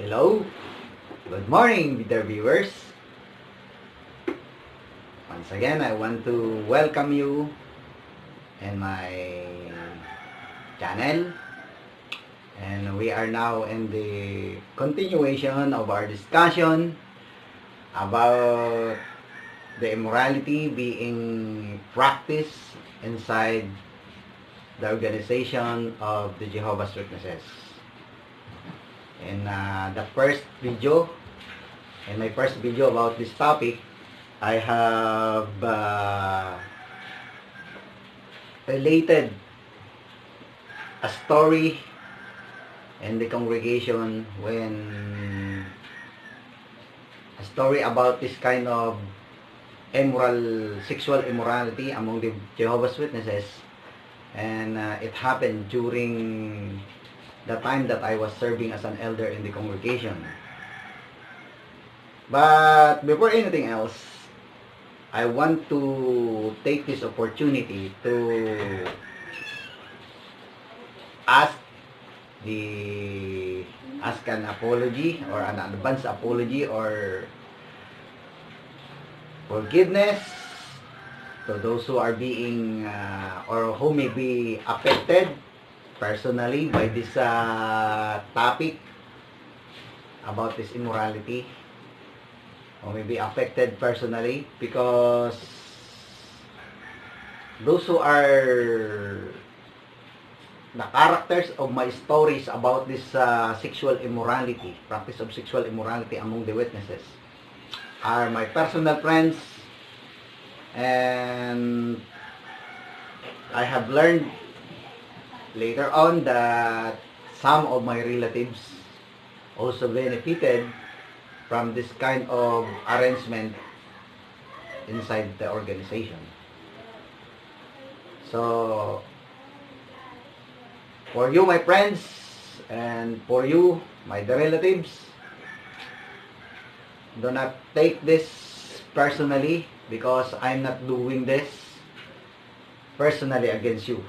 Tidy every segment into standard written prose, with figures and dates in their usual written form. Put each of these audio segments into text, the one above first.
Hello, good morning, dear viewers. Once again, I want to welcome you in my channel. And we are now in the continuation of our discussion about the immorality being practiced inside the organization of the Jehovah's Witnesses. In the first video, in my first video about this topic, I have related a story in the congregation when a story about this kind of sexual immorality among the Jehovah's Witnesses, and it happened during the time that I was serving as an elder in the congregation. But before anything else, I want to take this opportunity to ask an apology or an advance apology or forgiveness to those who are being or who may be affected personally by this topic about this immorality, or may be affected personally, because those who are the characters of my stories about this sexual immorality, practice of sexual immorality among the witnesses, are my personal friends, and I have learned later on that some of my relatives also benefited from this kind of arrangement inside the organization. So, for you, my friends, and for you, my relatives, do not take this personally, because I'm not doing this personally against you.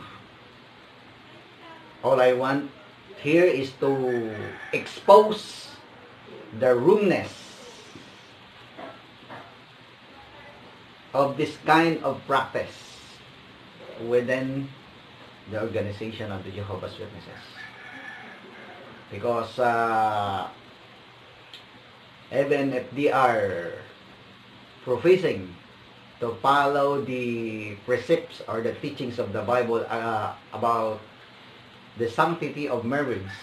All I want here is to expose the wrongness of this kind of practice within the organization of the Jehovah's Witnesses. Because even if they are professing to follow the precepts or the teachings of the Bible about the sanctity of marriage,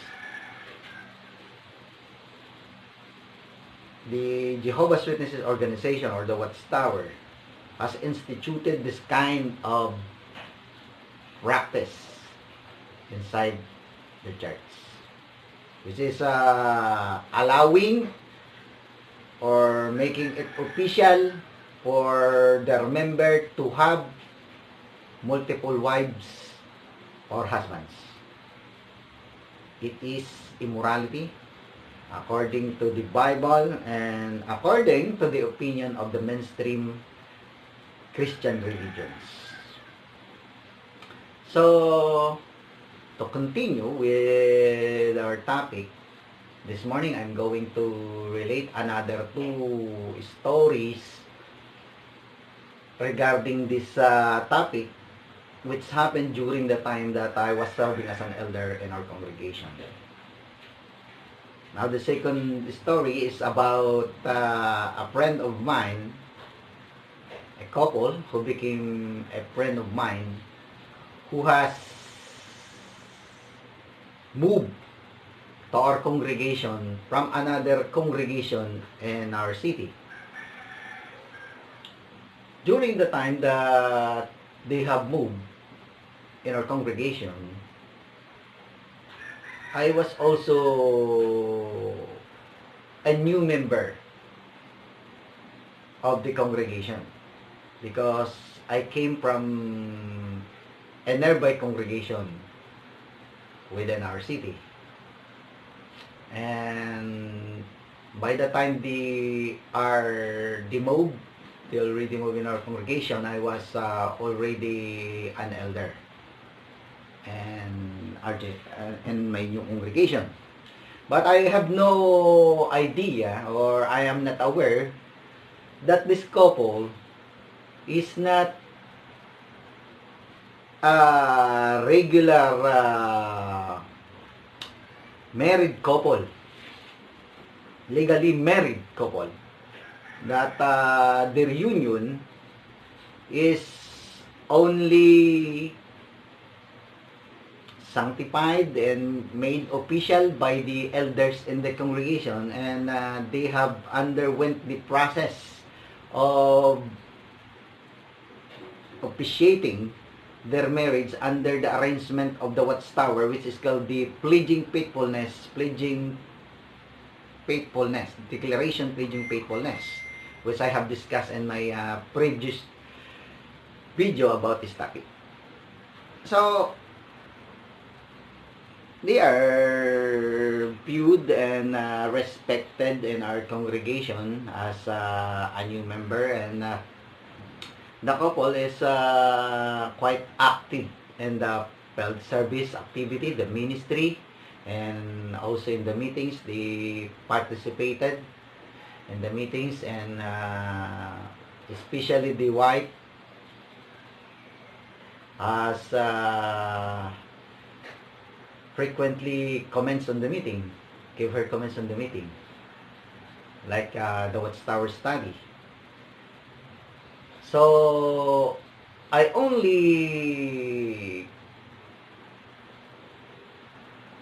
the Jehovah's Witnesses organization, or the Watchtower, has instituted this kind of practice inside the church, which is allowing or making it official for their member to have multiple wives or husbands. It is immorality according to the Bible and according to the opinion of the mainstream Christian religions. So, to continue with our topic, this morning I'm going to relate another two stories regarding this topic, which happened during the time that I was serving as an elder in our congregation. Now, the second story is about a friend of mine, a couple who became a friend of mine, who has moved to our congregation from another congregation in our city. During the time that they have moved in our congregation, I was also a new member of the congregation, because I came from a nearby congregation within our city. And by the time they already moved in our congregation, I was already an elder and RJ in my new congregation. But I have no idea, or I am not aware that this couple is not a regular married couple, legally married couple, that their union is only sanctified and made official by the elders in the congregation, and they have underwent the process of officiating their marriage under the arrangement of the watchtower, which is called the pledging declaration pledging faithfulness, which I have discussed in my previous video about this topic. So they are viewed and respected in our congregation as a new member, and the couple is quite active in the field service activity, the ministry, and also in the meetings. They participated in the meetings, and especially the wife has frequently comments on the meeting, give her comments on the meeting, like the Watchtower study. So I only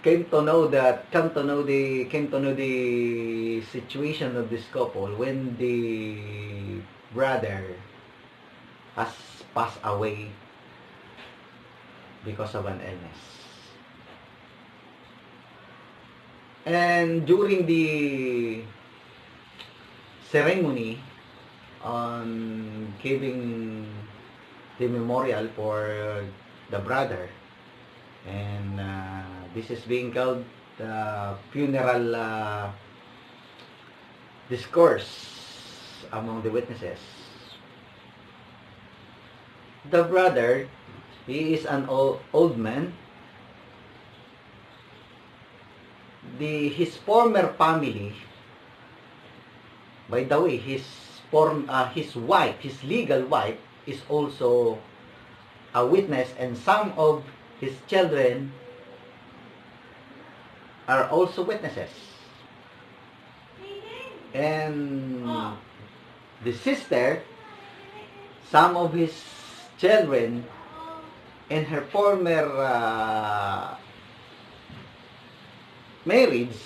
came to know the situation of this couple when the brother has passed away because of an illness. And during the ceremony on giving the memorial for the brother, and this is being called the funeral discourse among the witnesses. The brother, he is an old man. His former family, by the way, his wife, his legal wife, is also a witness, and some of his children are also witnesses. And the sister, some of his children in her former marriage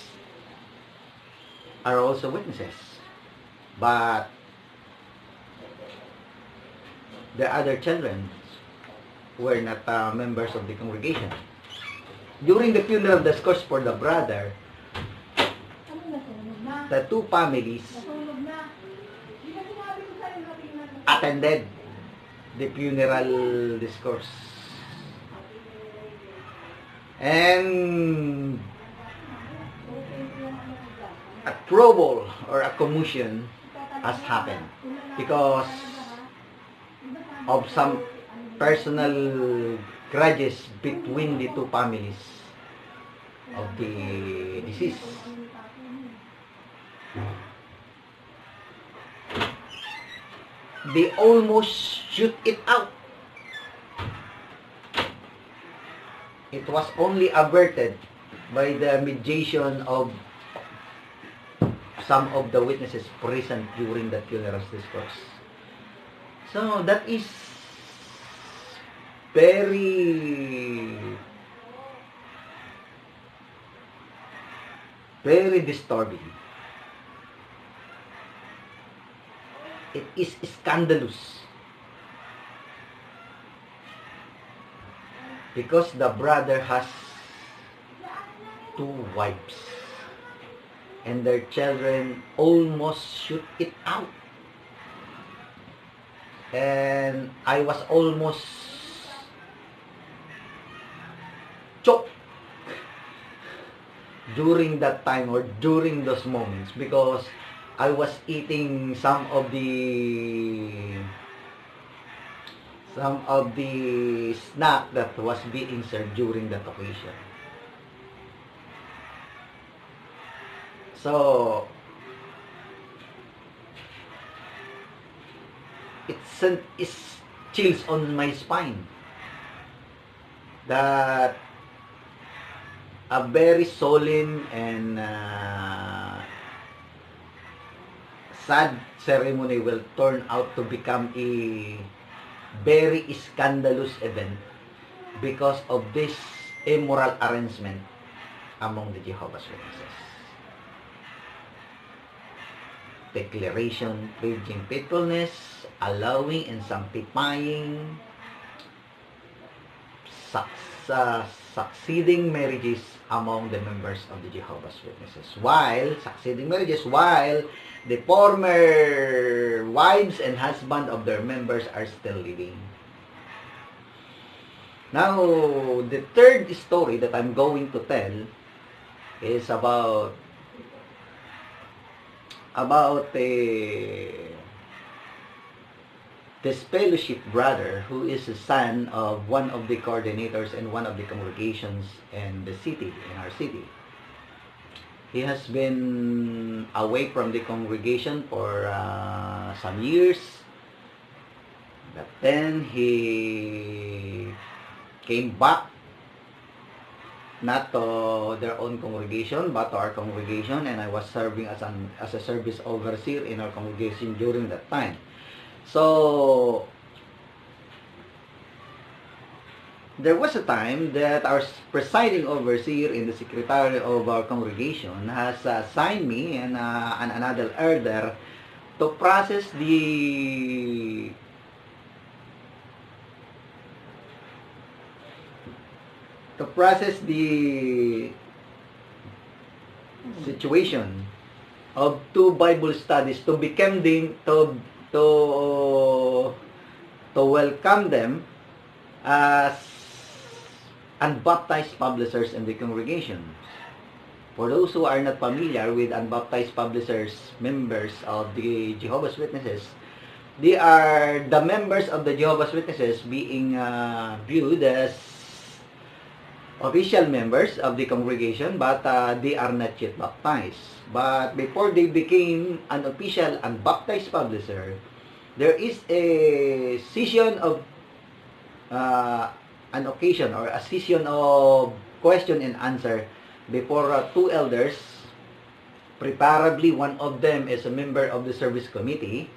are also witnesses. But the other children were not members of the congregation. During the funeral discourse for the brother, the two families attended the funeral discourse. And a trouble or a commotion has happened because of some personal grudges between the two families of the deceased. They almost shoot it out. It was only averted by the mediation of some of the witnesses present during the funeral discourse. So that is very disturbing. It is scandalous because the brother has two wives and their children almost shoot it out. And I was almost choked during that time or during those moments, because I was eating some of the snack that was being served during that occasion. So, it's chills on my spine that a very solemn and sad ceremony will turn out to become a very scandalous event because of this immoral arrangement among the Jehovah's Witnesses. Declaration, preaching faithfulness, allowing and sanctifying succeeding marriages among the members of the Jehovah's Witnesses. While the former wives and husband of their members are still living. Now, the third story that I'm going to tell is about this fellowship brother who is a son of one of the coordinators in one of the congregations in our city. He has been away from the congregation for some years, but then he came back, not to their own congregation, but to our congregation, and I was serving as a service overseer in our congregation during that time. So, there was a time that our presiding overseer in the secretary of our congregation has assigned me and another elder to process the situation of two Bible studies to become to welcome them as unbaptized publishers in the congregation. For those who are not familiar with unbaptized publishers, members of the Jehovah's Witnesses, they are the members of the Jehovah's Witnesses being viewed as official members of the congregation, but they are not yet baptized. But before they became an official unbaptized publisher, there is a session of an occasion or a session of question and answer before two elders. Preferably one of them is a member of the service committee,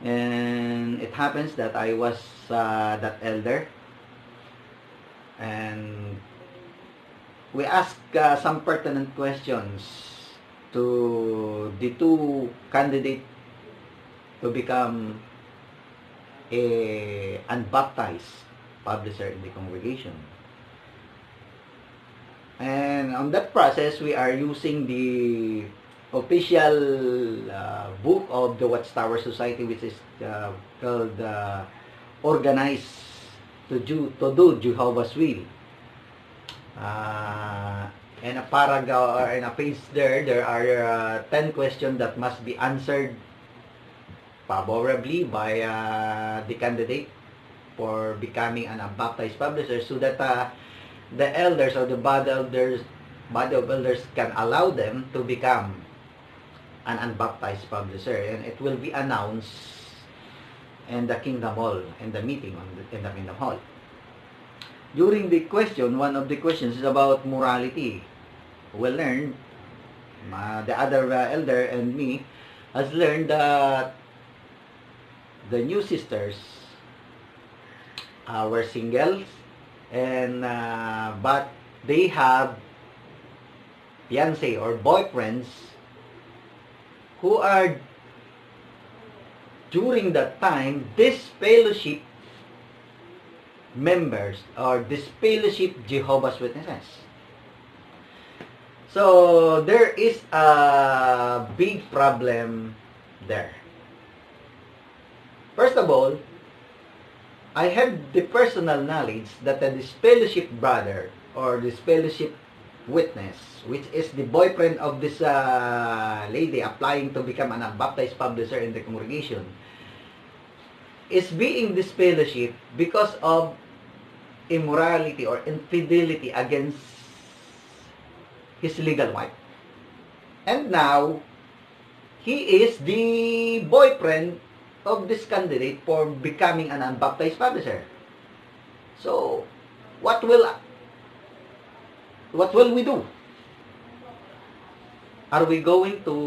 and it happens that I was that elder, and we asked some pertinent questions to the two candidates to become a unbaptized publisher in the congregation. And on that process, we are using the official book of the Watchtower Society, which is called Organized to do Jehovah's Will. In a paragraph or in a page there are 10 questions that must be answered favorably by the candidate for becoming an unbaptized publisher, so that the elders or the body of elders can allow them to become an unbaptized publisher, and it will be announced in the Kingdom Hall, in the meeting in the Kingdom Hall. During the question, one of the questions is about morality. We learned, the other elder and me has learned that the new sisters were singles, and but they have fiancé or boyfriends who are during that time this fellowship members or this fellowship Jehovah's Witnesses. So there is a big problem there. First of all, I have the personal knowledge that this fellowship brother or this fellowship witness, which is the boyfriend of this lady applying to become an unbaptized publisher in the congregation, is being this fellowship because of immorality or infidelity against his legal wife. And now, he is the boyfriend of this candidate for becoming an unbaptized publisher. So, what will we do? Are we going to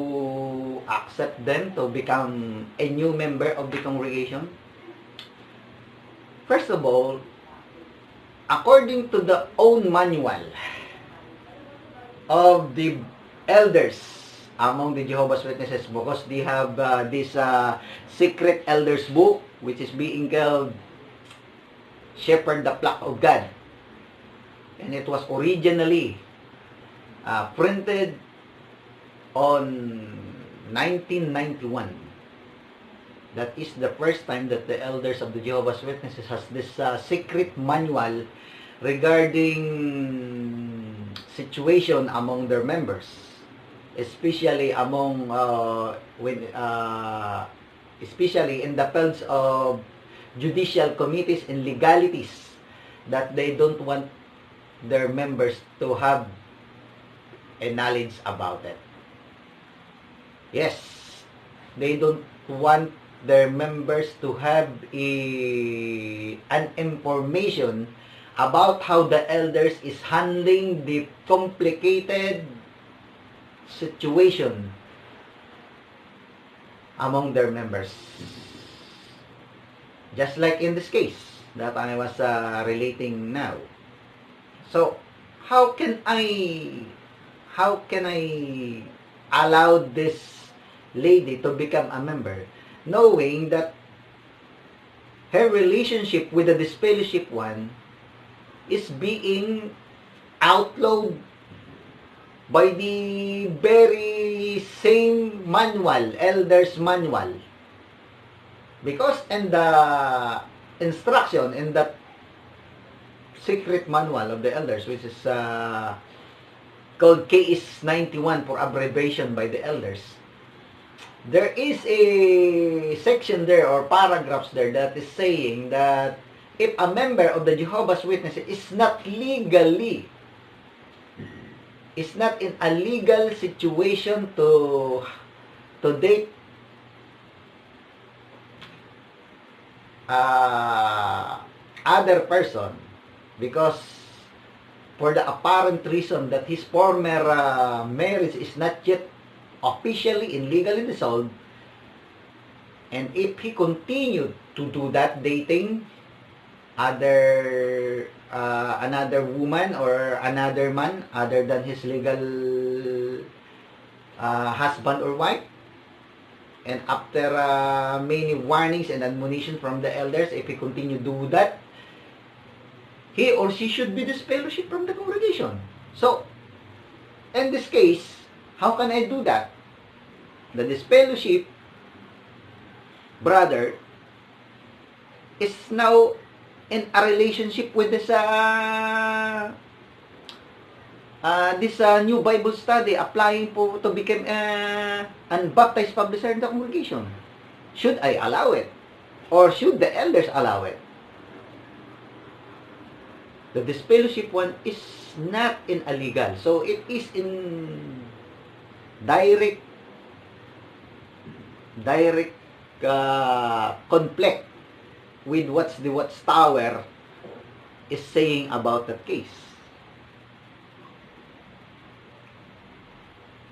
accept them to become a new member of the congregation? First of all, according to the own manual of the elders among the Jehovah's Witnesses, because they have this secret elders book, which is being called Shepherd the Flock of God. And it was originally printed on 1991. That is the first time that the elders of the Jehovah's Witnesses has this secret manual regarding situation among their members, especially among especially in the fields of judicial committees and legalities, that they don't want their members to have a knowledge about it. Yes, they don't want their members to have an information about how the elders is handling the complicated situation among their members. Just like in this case that I was relating now. So, how can I allow this lady to become a member, knowing that her relationship with the disfellowship one is being outlawed by the very same manual, elders manual? Because in the instruction, in that secret manual of the elders, which is called KS 91 for abbreviation by the elders, there is a section there or paragraphs there that is saying that if a member of the Jehovah's Witnesses is not in a legal situation to date other person, because for the apparent reason that his former marriage is not yet officially and legally dissolved, and if he continued to do that, dating another woman or another man other than his legal husband or wife, and after many warnings and admonition from the elders, if he continue to do that, he or she should be disfellowship from the congregation. So, in this case, how can I do that? The disfellowship brother is now in a relationship with this new Bible study, applying to become an baptized publisher in the congregation. Should I allow it? Or should the elders allow it? The disfellowship one is not in illegal. So it is in direct conflict with what the Watchtower is saying about that case.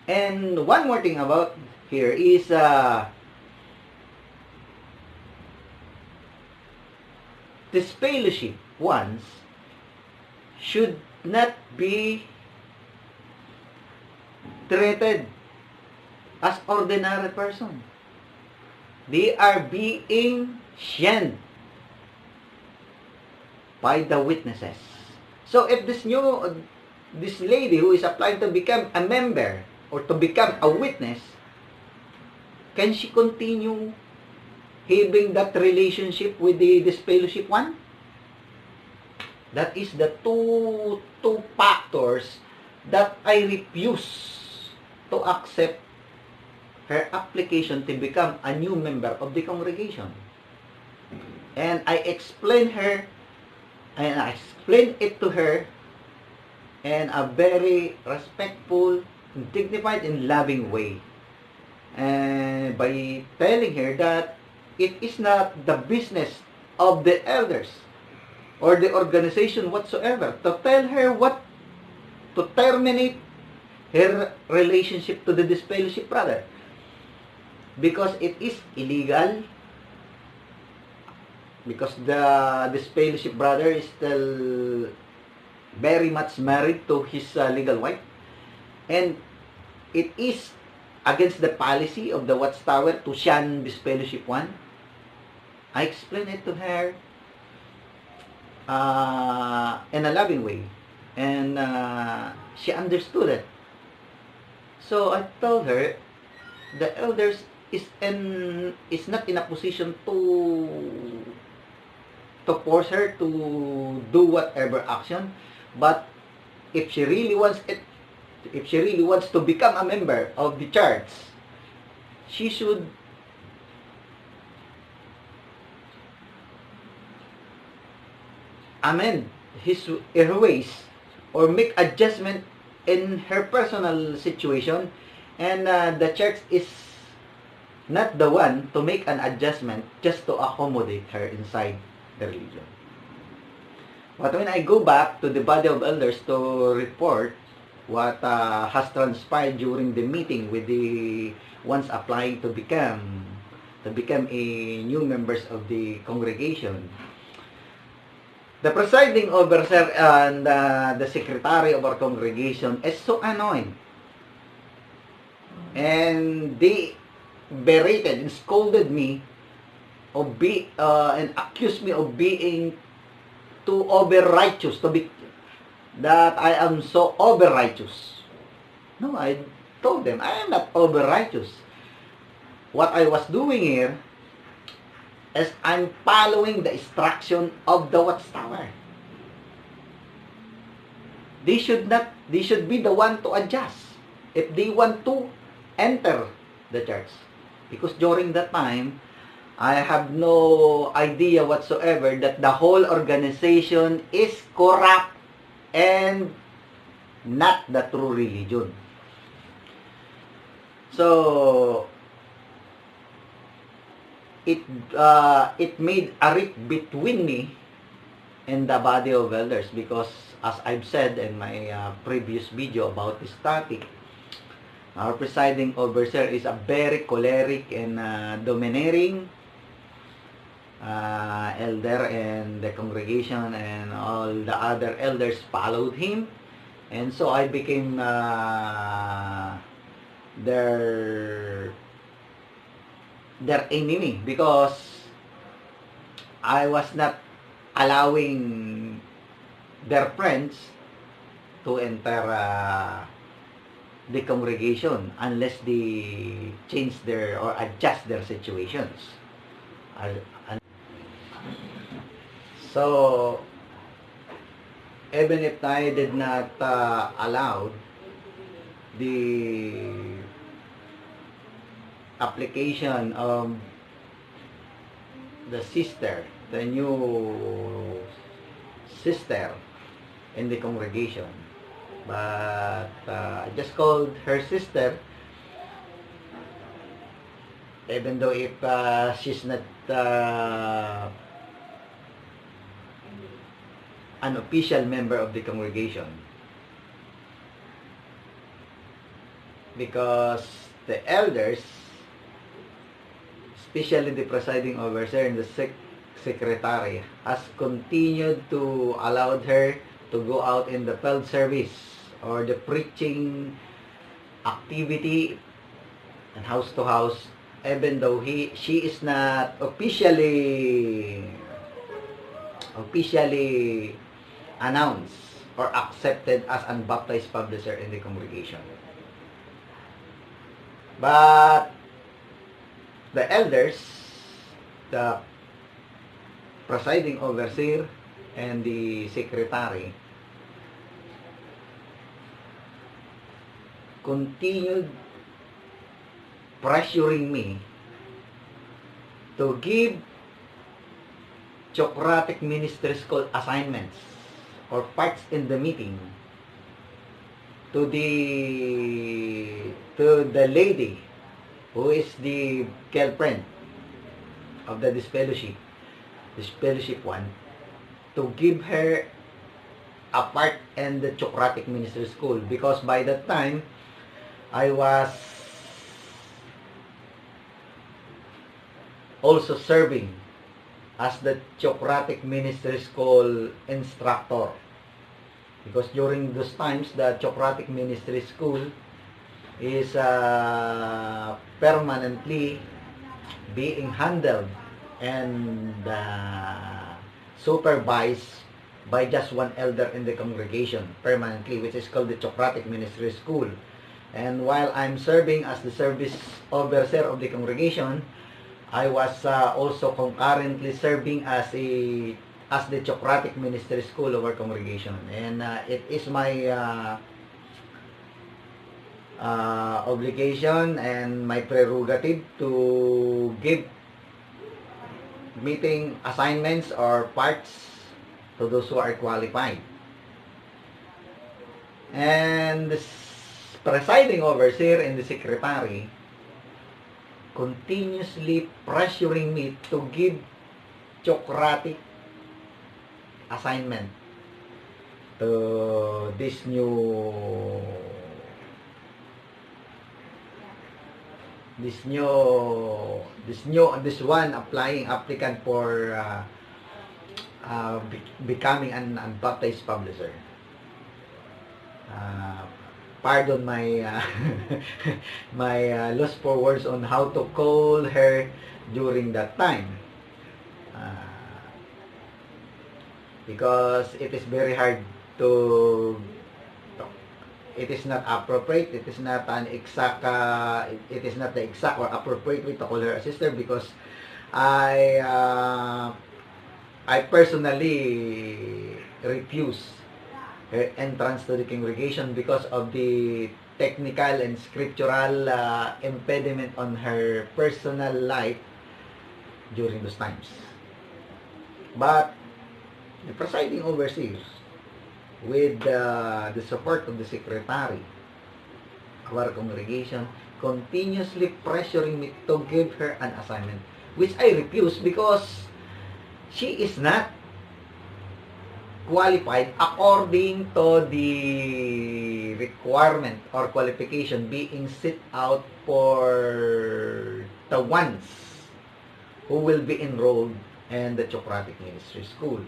And one more thing about here is disfellowship ones should not be treated as ordinary person. They are being shunned by the witnesses. So if this lady who is applying to become a member or to become a witness, can she continue having that relationship with the disfellowship one? That is the two factors that I refuse to accept her application to become a new member of the congregation. And I explained it to her in a very respectful dignified and loving way. And by telling her that it is not the business of the elders or the organization whatsoever to tell her what to terminate her relationship to the disfellowship brother, because it is illegal, because the disfellowship brother is still very much married to his legal wife, and it is against the policy of the Watchtower to shun disfellowship one. I explained it to her in a loving way, and she understood it. So I told her the elders is not in a position to force her to do whatever action, but if she really wants to become a member of the church, she should amend her ways or make adjustment in her personal situation, and the church is not the one to make an adjustment just to accommodate her inside the religion. But when I go back to the body of elders to report what has transpired during the meeting with the ones applying to become a new members of the congregation, the presiding overseer and the secretary of our congregation is so annoyed, and they berated and scolded me and accused me of being too over righteous, that I am so over righteous. No, I told them I am not over righteous. What I was doing here is I'm following the instruction of the Watchtower. They should be the one to adjust if they want to enter the church. Because during that time, I have no idea whatsoever that the whole organization is corrupt and not the true religion. So it made a rift between me and the body of elders, because as I've said in my previous video about this topic, our presiding overseer is a very choleric and domineering elder, and the congregation and all the other elders followed him, and so I became their enemy, because I was not allowing their friends to enter the congregation unless they change their or adjust their situations. So even if I did not allow the application of the new sister in the congregation, but I just called her sister, even though if she's not an official member of the congregation, because the elders, especially the presiding overseer and the secretary, has continued to allow her to go out in the field service or the preaching activity and house to house, even though she is not officially announced or accepted as unbaptized publisher in the congregation. But the elders, the presiding overseer and the secretary, continued pressuring me to give Socratic ministry school assignments or parts in the meeting to the lady who is the girlfriend of the disfellowship one, to give her a part in the Socratic Ministry School, because by that time I was also serving as the Socratic Ministry School instructor, because during those times the Socratic Ministry School is permanently being handled and supervised by just one elder in the congregation permanently, which is called the Socratic Ministry School. And while I'm serving as the service overseer of the congregation, I was also concurrently serving as the Socratic Ministry School of our congregation. And it is my obligation and my prerogative to give meeting assignments or parts to those who are qualified. And the presiding overseer and the secretary continuously pressuring me to give Socratic assignment to this one applying applicant for becoming an unbaptized publisher. Pardon my my loss for words on how to call her during that time, because it is very hard to, it is not appropriate, it is not an exact it is not the exact or appropriate way to call her a sister, because I personally refuse her entrance to the congregation because of the technical and scriptural impediment on her personal life during those times. But the presiding overseer, with the support of the secretary of our congregation, continuously pressuring me to give her an assignment, which I refuse because she is not qualified according to the requirement or qualification being set out for the ones who will be enrolled in the Socratic Ministry School.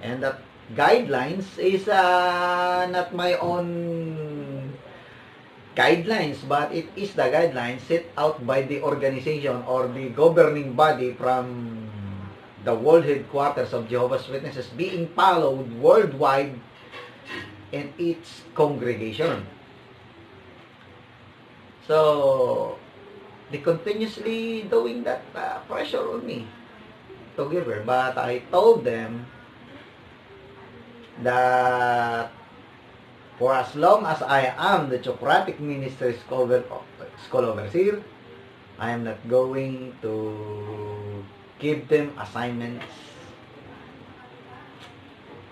And that guidelines is not my own guidelines, but it is the guidelines set out by the organization or the governing body from the world headquarters of Jehovah's Witnesses, being followed worldwide in each congregation. So they continuously doing that pressure on me to give her, but I told them that for as long as I am the Socratic Ministry School overseer, I am not going to give them assignments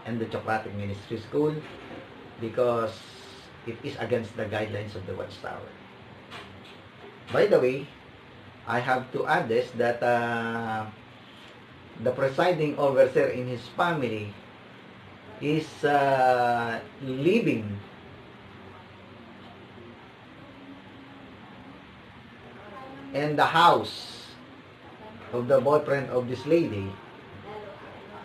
in the Socratic Ministry School because it is against the guidelines of the Watchtower. By the way, I have to add this, that the presiding overseer in his family is living in the house of the boyfriend of this lady,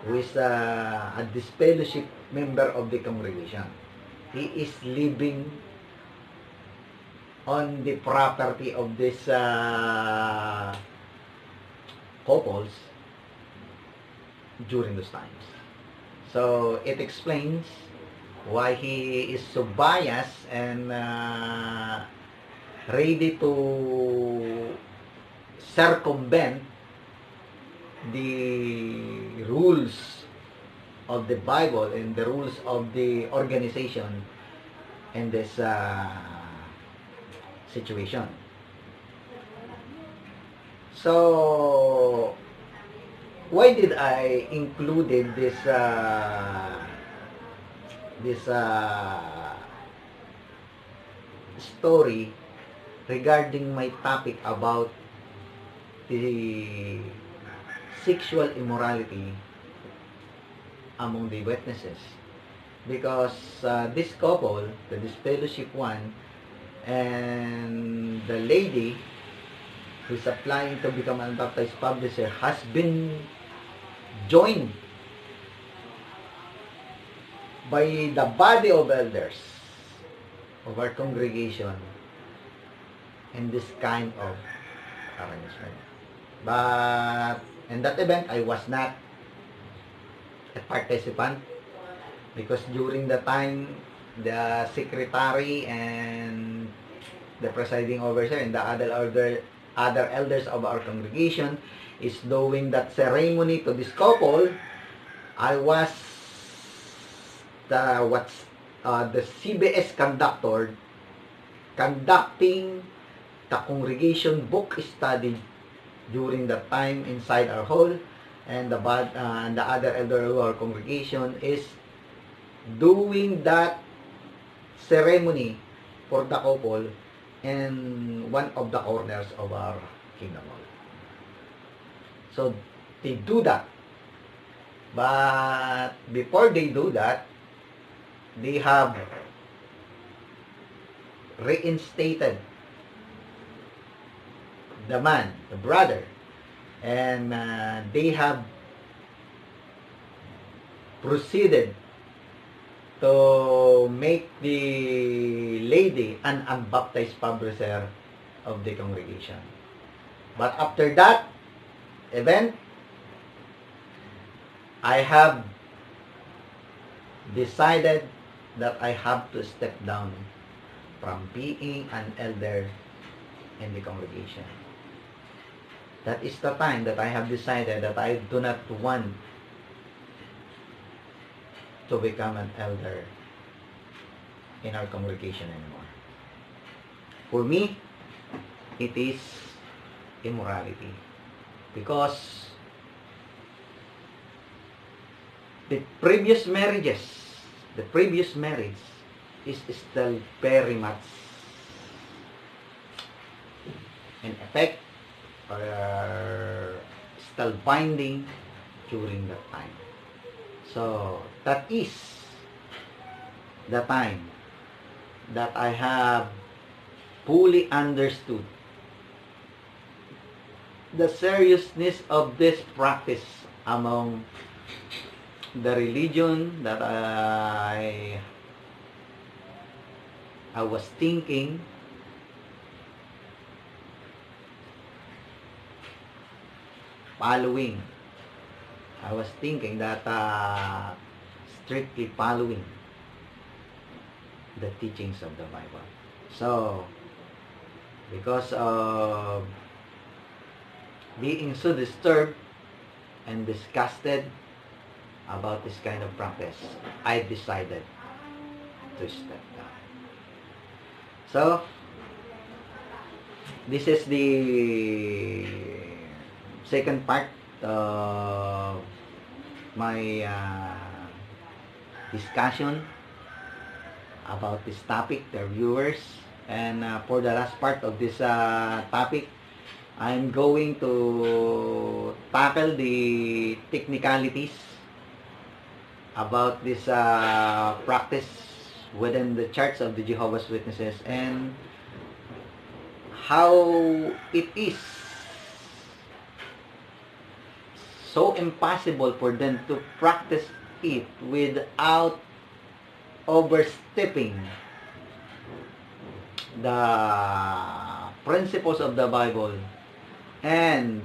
who is a disfellowship member of the congregation. He is living on the property of this couples during those times. So it explains why he is so biased and ready to circumvent the rules of the Bible and the rules of the organization in this situation. So why did I included this story regarding my topic about the sexual immorality among the witnesses. Because this couple, the disfellowship one, and the lady who's applying to become an unbaptized publisher has been joined by the body of elders of our congregation in this kind of arrangement. But in that event, I was not a participant because during the time, the secretary and the presiding officer and the other elders of our congregation is doing that ceremony to this couple. I was the CBS conductor conducting the congregation book study during that time inside our hall, and the other elder of our congregation is doing that ceremony for the couple in one of the corners of our kingdom hall. So they do that, but before they do that, they have reinstated the man, the brother, and they have proceeded to make the lady an unbaptized publisher of the congregation. But after that event, I have decided that I have to step down from being an elder in the congregation. That is the time that I have decided that I do not want to become an elder in our congregation anymore. For me, it is immorality. Because the previous marriage is still very much in effect or still binding during that time. So that is the time that I have fully understood the seriousness of this practice among the religion that I was thinking following. I was thinking that strictly following the teachings of the Bible. So, because of being so disturbed and disgusted about this kind of practice, I decided to step down. So, this is the second part of my discussion about this topic, the viewers. And for the last part of this topic, I'm going to tackle the technicalities about this practice within the Church of the Jehovah's Witnesses and how it is so impossible for them to practice it without overstepping the principles of the Bible, and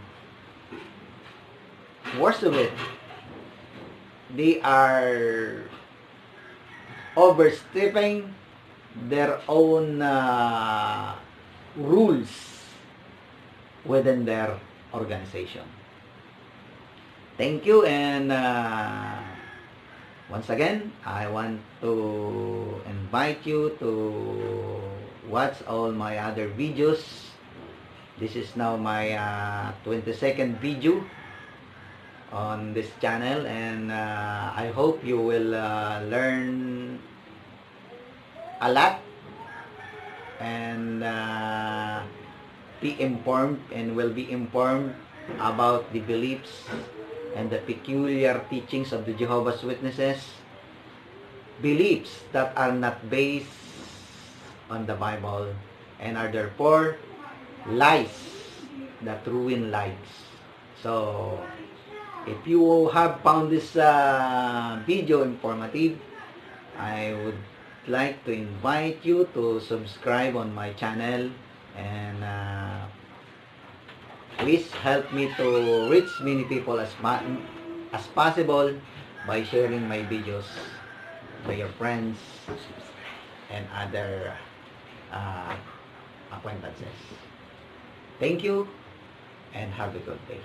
worst of it, they are overstepping their own rules within their organization. Thank you, and once again, I want to invite you to watch all my other videos. This is now my 22nd video on this channel, and I hope you will learn a lot and be informed and will be informed about the beliefs and the peculiar teachings of the Jehovah's Witnesses, beliefs that are not based on the Bible and are therefore lies that ruin lives. So, if you have found this video informative, I would like to invite you to subscribe on my channel, and please help me to reach many people as possible by sharing my videos by your friends and other acquaintances. Thank you and have a good day.